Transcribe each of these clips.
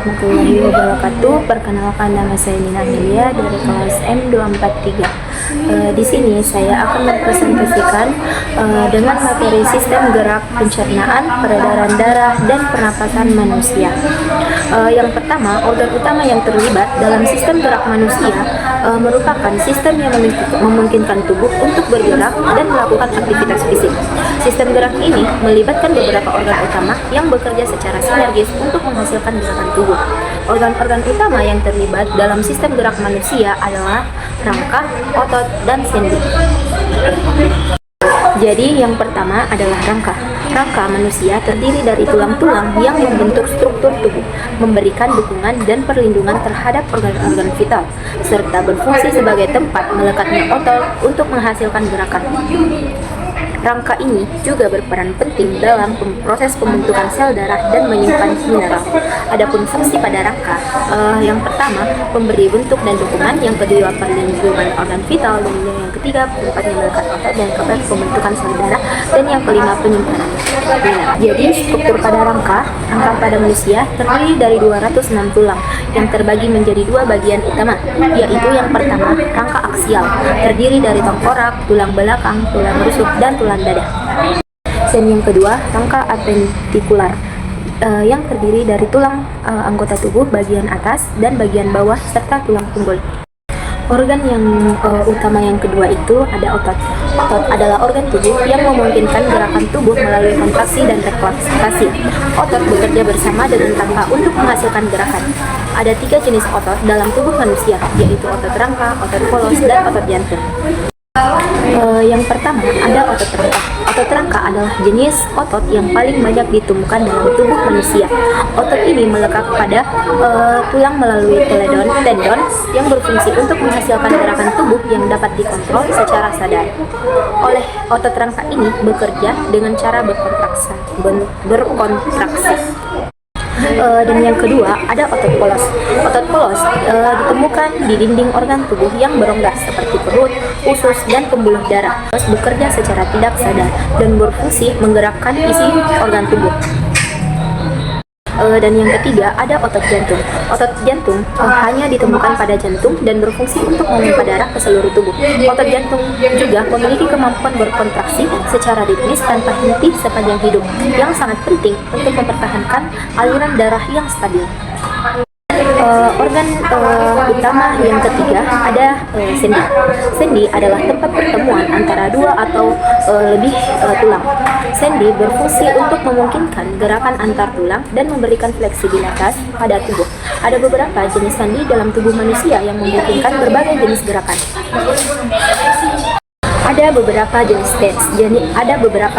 warahmatullahi wabarakatuh. Perkenalkan, nama saya Nina Amelia dari kelas M243. Di sini saya akan mempresentasikan dengan materi sistem gerak pencernaan, peredaran darah, dan pernapasan manusia. Yang pertama, organ utama yang terlibat dalam sistem gerak manusia merupakan sistem yang memungkinkan tubuh untuk bergerak dan melakukan aktivitas fisik. Sistem gerak ini melibatkan beberapa organ utama yang bekerja secara sinergis untuk menghasilkan gerakan tubuh. Organ-organ utama yang terlibat dalam sistem gerak manusia adalah rangka, otot, dan sendi. Jadi yang pertama adalah rangka. Rangka manusia terdiri dari tulang-tulang yang membentuk struktur tubuh, memberikan dukungan dan perlindungan terhadap organ-organ vital, serta berfungsi sebagai tempat melekatnya otot untuk menghasilkan gerakan. Rangka ini juga berperan penting dalam proses pembentukan sel darah dan menyimpan mineral. Adapun fungsi pada rangka, yang pertama memberi bentuk dan dukungan, yang kedua perlindungan organ vital, dan yang ketiga tempatnya melekat otot, dan keempat pembentukan sel darah, dan yang kelima penyimpanan mineral. Jadi struktur pada rangka pada manusia terdiri dari 206 tulang yang terbagi menjadi dua bagian utama, yaitu yang pertama rangka aksial, terdiri dari tengkorak, tulang belakang, tulang rusuk, dan tulang dada. Dan yang kedua, rangka apendikular, yang terdiri dari tulang anggota tubuh bagian atas dan bagian bawah serta tulang pinggul. Organ yang utama yang kedua itu ada otot. Otot adalah organ tubuh yang memungkinkan gerakan tubuh melalui kontraksi dan relaksasi. Otot bekerja bersama dengan rangka untuk menghasilkan gerakan. Ada 3 jenis otot dalam tubuh manusia, yaitu otot rangka, otot polos, dan otot jantung. Yang pertama ada otot rangka. Otot rangka adalah jenis otot yang paling banyak ditemukan dalam tubuh manusia. Otot ini melekat pada tulang melalui tendon yang berfungsi untuk menghasilkan gerakan tubuh yang dapat dikontrol secara sadar. Oleh otot rangka ini bekerja dengan cara berkontraksi. Dan yang kedua ada otot polos. Otot polos ditemukan di dinding organ tubuh yang berongga seperti perut, usus, dan pembuluh darah. Bekerja secara tidak sadar dan berfungsi menggerakkan isi organ tubuh. Dan yang ketiga ada otot jantung. Otot jantung hanya ditemukan pada jantung dan berfungsi untuk memompa darah ke seluruh tubuh. Otot jantung juga memiliki kemampuan berkontraksi secara ritmis tanpa henti sepanjang hidup, yang sangat penting untuk mempertahankan aliran darah yang stabil. Organ utama yang ketiga ada sendi. Sendi adalah tempat pertemuan antara dua atau lebih tulang. Sendi berfungsi untuk memungkinkan gerakan antar tulang dan memberikan fleksibilitas pada tubuh. Ada beberapa jenis sendi dalam tubuh manusia yang memungkinkan berbagai jenis gerakan. Ada beberapa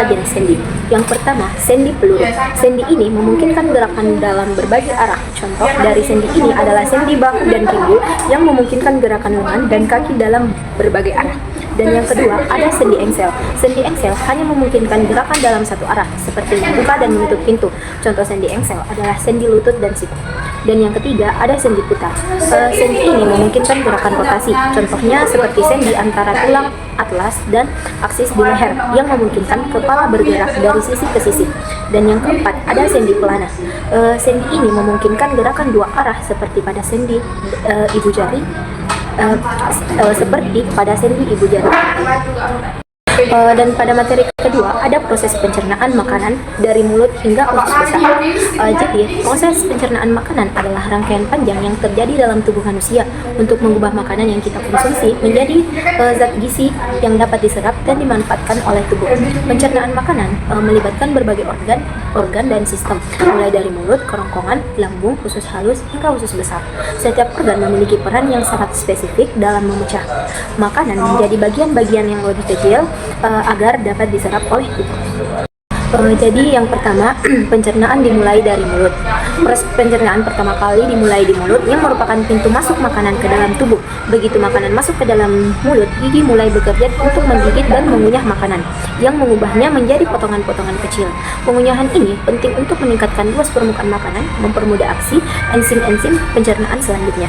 jenis sendi. Yang pertama, sendi peluru. Sendi ini memungkinkan gerakan dalam berbagai arah. Contoh dari sendi ini adalah sendi bahu dan pinggul yang memungkinkan gerakan lengan dan kaki dalam berbagai arah. Dan yang kedua, ada sendi engsel. Sendi engsel hanya memungkinkan gerakan dalam satu arah, seperti membuka dan menutup pintu. Contoh sendi engsel adalah sendi lutut dan siku. Dan yang ketiga, ada sendi putar. Sendi ini memungkinkan gerakan rotasi. Contohnya seperti sendi antara tulang atlas dan aksis di leher yang memungkinkan kepala bergerak dari sisi ke sisi. Dan yang keempat, ada sendi pelana. Sendi ini memungkinkan gerakan dua arah seperti pada sendi ibu jari. Dan pada materi kedua ada proses pencernaan makanan dari mulut hingga usus besar. Jadi proses pencernaan makanan adalah rangkaian panjang yang terjadi dalam tubuh manusia untuk mengubah makanan yang kita konsumsi menjadi zat gizi yang dapat diserap dan dimanfaatkan oleh tubuh. Pencernaan makanan melibatkan berbagai organ dan sistem, mulai dari mulut, kerongkongan, lambung, usus halus hingga usus besar. Setiap organ memiliki peran yang sangat spesifik dalam memecah makanan menjadi bagian-bagian yang lebih kecil agar dapat diserap oleh tubuh. Jadi yang pertama, pencernaan dimulai dari mulut. Proses pencernaan pertama kali dimulai di mulut yang merupakan pintu masuk makanan ke dalam tubuh. Begitu makanan masuk ke dalam mulut, gigi mulai bekerja untuk menggigit dan mengunyah makanan, yang mengubahnya menjadi potongan-potongan kecil. Pengunyahan ini penting untuk meningkatkan luas permukaan makanan, mempermudah aksi enzim-enzim pencernaan selanjutnya.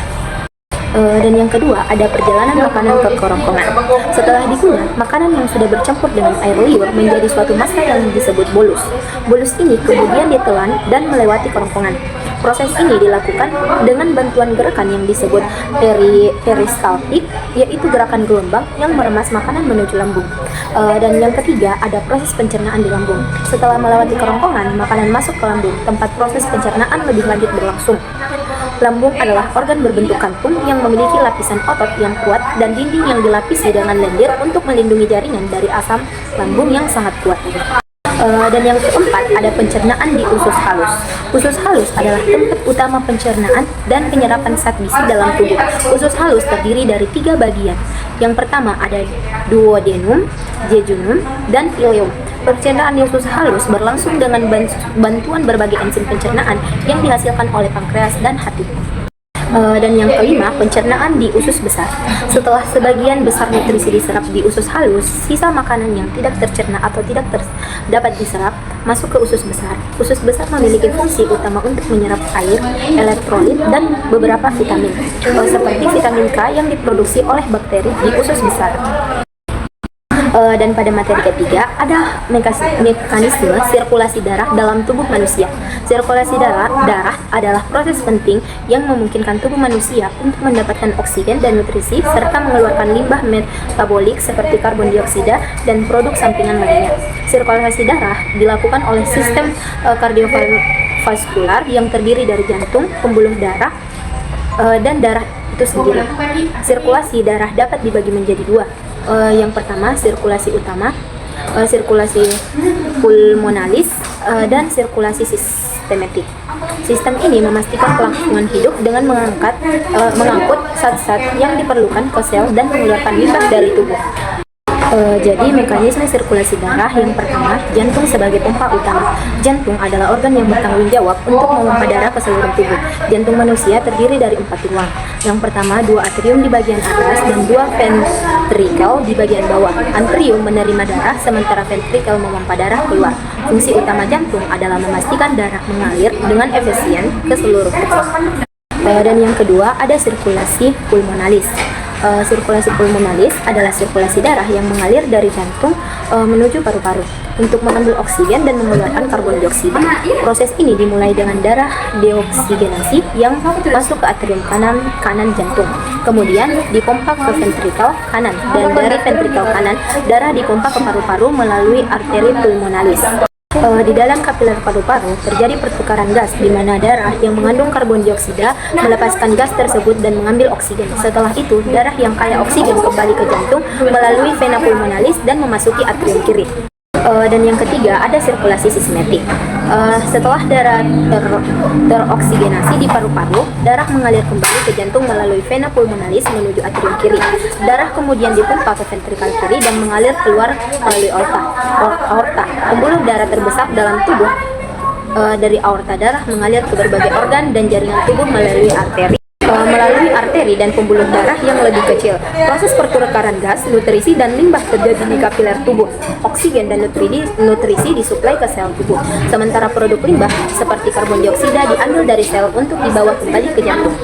Dan yang kedua, ada perjalanan makanan ke kerongkongan. Setelah dikunyah, makanan yang sudah bercampur dengan air liur menjadi suatu massa yang disebut bolus. Bolus ini kemudian ditelan dan melewati kerongkongan. Proses ini dilakukan dengan bantuan gerakan yang disebut peristaltik, yaitu gerakan gelombang yang meremas makanan menuju lambung. Dan yang ketiga, ada proses pencernaan di lambung. Setelah melewati kerongkongan, makanan masuk ke lambung, tempat proses pencernaan lebih lanjut berlangsung. Lambung adalah organ berbentuk kantung yang memiliki lapisan otot yang kuat dan dinding yang dilapisi dengan lendir untuk melindungi jaringan dari asam lambung yang sangat kuat. Dan yang keempat, ada pencernaan di usus halus. Usus halus adalah tempat utama pencernaan dan penyerapan zat gizi dalam tubuh. Usus halus terdiri dari 3 bagian. Yang pertama ada duodenum, jejunum, dan ileum. Pencernaan di usus halus berlangsung dengan bantuan berbagai enzim pencernaan yang dihasilkan oleh pankreas dan hati. Dan yang kelima, pencernaan di usus besar. Setelah sebagian besar nutrisi diserap di usus halus, sisa makanan yang tidak tercerna atau tidak dapat diserap masuk ke usus besar. Usus besar memiliki fungsi utama untuk menyerap air, elektrolit, dan beberapa vitamin, seperti vitamin K yang diproduksi oleh bakteri di usus besar. Dan pada materi ketiga ada mekanisme sirkulasi darah dalam tubuh manusia. Sirkulasi darah adalah proses penting yang memungkinkan tubuh manusia untuk mendapatkan oksigen dan nutrisi serta mengeluarkan limbah metabolik seperti karbon dioksida dan produk sampingan lainnya. Sirkulasi darah dilakukan oleh sistem kardiovaskular yang terdiri dari jantung, pembuluh darah, dan darah itu sendiri. Sirkulasi darah dapat dibagi menjadi 2. Yang pertama, sirkulasi utama, sirkulasi pulmonalis, dan sirkulasi sistematik. Sistem ini memastikan kelangsungan hidup dengan mengangkut zat-zat yang diperlukan ke sel dan mengeluarkan limbah dari tubuh. Jadi mekanisme sirkulasi darah yang pertama, jantung sebagai pompa utama. Jantung adalah organ yang bertanggung jawab untuk memompa darah ke seluruh tubuh. Jantung manusia terdiri dari 4 ruang. Yang pertama, 2 atrium di bagian atas dan 2 ventrikel di bagian bawah. Atrium menerima darah, sementara ventrikel memompa darah keluar. Fungsi utama jantung adalah memastikan darah mengalir dengan efisien ke seluruh tubuh. Dan yang kedua, ada sirkulasi pulmonalis. Sirkulasi pulmonalis adalah sirkulasi darah yang mengalir dari jantung menuju paru-paru untuk mengambil oksigen dan mengeluarkan karbon dioksida. Proses ini dimulai dengan darah deoksigenasi yang masuk ke atrium kanan jantung, kemudian dipompa ke ventrikel kanan, dan dari ventrikel kanan darah dipompa ke paru-paru melalui arteri pulmonalis. Di dalam kapiler paru-paru terjadi pertukaran gas di mana darah yang mengandung karbon dioksida melepaskan gas tersebut dan mengambil oksigen. Setelah itu, darah yang kaya oksigen kembali ke jantung melalui vena pulmonalis dan memasuki atrium kiri. Dan yang ketiga, ada sirkulasi sistematik. Setelah darah teroksigenasi di paru-paru, darah mengalir kembali ke jantung melalui vena pulmonalis menuju atrium kiri. Darah kemudian dipompa ke ventrikel kiri dan mengalir keluar melalui aorta. Pembuluh darah terbesar dalam tubuh. Dari aorta, darah mengalir ke berbagai organ dan jaringan tubuh melalui arteri dan pembuluh darah yang lebih kecil. Proses pertukaran gas, nutrisi, dan limbah terjadi di kapiler tubuh. Oksigen dan nutrisi disuplai ke sel tubuh. Sementara produk limbah seperti karbon dioksida diambil dari sel untuk dibawa kembali ke jantung.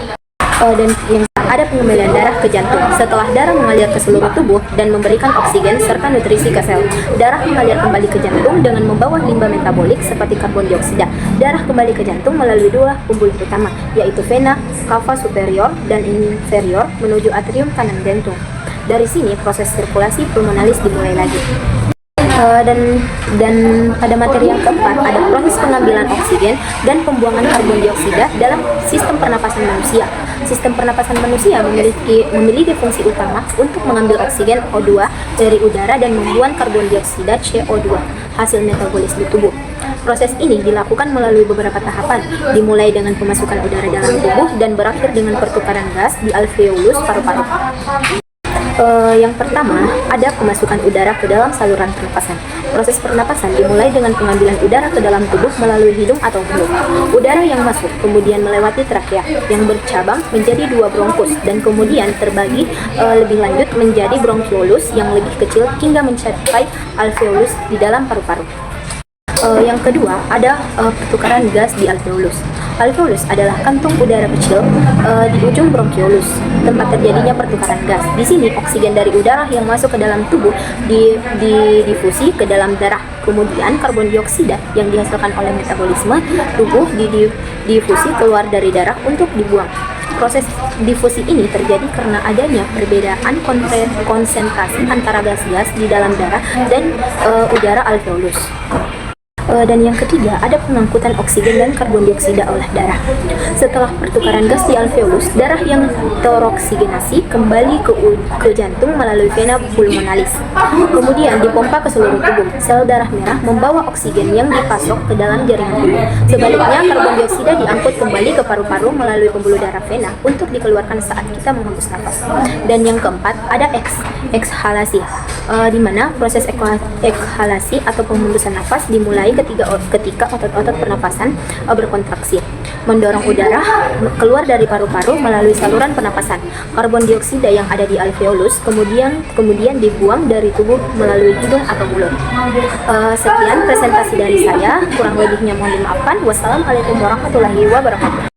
Dan yang ada pengembalian darah ke jantung. Setelah darah mengalir ke seluruh tubuh dan memberikan oksigen serta nutrisi ke sel, darah mengalir kembali ke jantung dengan membawa limbah metabolik seperti karbon dioksida. Darah kembali ke jantung melalui 2 pembuluh utama, yaitu vena cava superior dan inferior menuju atrium kanan jantung. Dari sini proses sirkulasi pulmonalis dimulai lagi. Dan pada materi yang keempat ada proses pengambilan oksigen dan pembuangan karbon dioksida dalam sistem pernapasan manusia. Sistem pernapasan manusia memiliki fungsi utama untuk mengambil oksigen O2 dari udara dan membuang karbon dioksida CO2 hasil metabolis di tubuh. Proses ini dilakukan melalui beberapa tahapan, dimulai dengan pemasukan udara dalam tubuh dan berakhir dengan pertukaran gas di alveolus paru-paru. Yang pertama, ada pemasukan udara ke dalam saluran pernapasan. Proses pernapasan dimulai dengan pengambilan udara ke dalam tubuh melalui hidung atau mulut. Udara yang masuk kemudian melewati trakea yang bercabang menjadi 2 bronkus dan kemudian terbagi lebih lanjut menjadi bronkiolus yang lebih kecil hingga mencapai alveolus di dalam paru-paru. Yang kedua, ada pertukaran gas di alveolus. Alveolus adalah kantung udara kecil di ujung bronkiolus, tempat terjadinya pertukaran gas. Di sini oksigen dari udara yang masuk ke dalam tubuh didifusi ke dalam darah. Kemudian karbon dioksida yang dihasilkan oleh metabolisme tubuh didifusi keluar dari darah untuk dibuang. Proses difusi ini terjadi karena adanya perbedaan konsentrasi antara gas-gas di dalam darah dan udara alveolus. Dan yang ketiga, ada pengangkutan oksigen dan karbon dioksida oleh darah. Setelah pertukaran gas di alveolus, darah yang teroksigenasi kembali ke jantung melalui vena pulmonalis. Kemudian dipompa ke seluruh tubuh. Sel darah merah membawa oksigen yang dipasok ke dalam jaringan tubuh. Sebaliknya, karbon dioksida diangkut kembali ke paru-paru melalui pembuluh darah vena untuk dikeluarkan saat kita menghembus nafas. Dan yang keempat, ada ekshalasi, di mana proses ekshalasi atau penghembusan nafas dimulai ketika otot-otot pernapasan berkontraksi, mendorong udara keluar dari paru-paru melalui saluran pernapasan. Karbon dioksida yang ada di alveolus kemudian dibuang dari tubuh melalui hidung atau mulut. Sekian presentasi dari saya, kurang lebihnya mohon dimaafkan. Wassalamualaikum warahmatullahi wabarakatuh.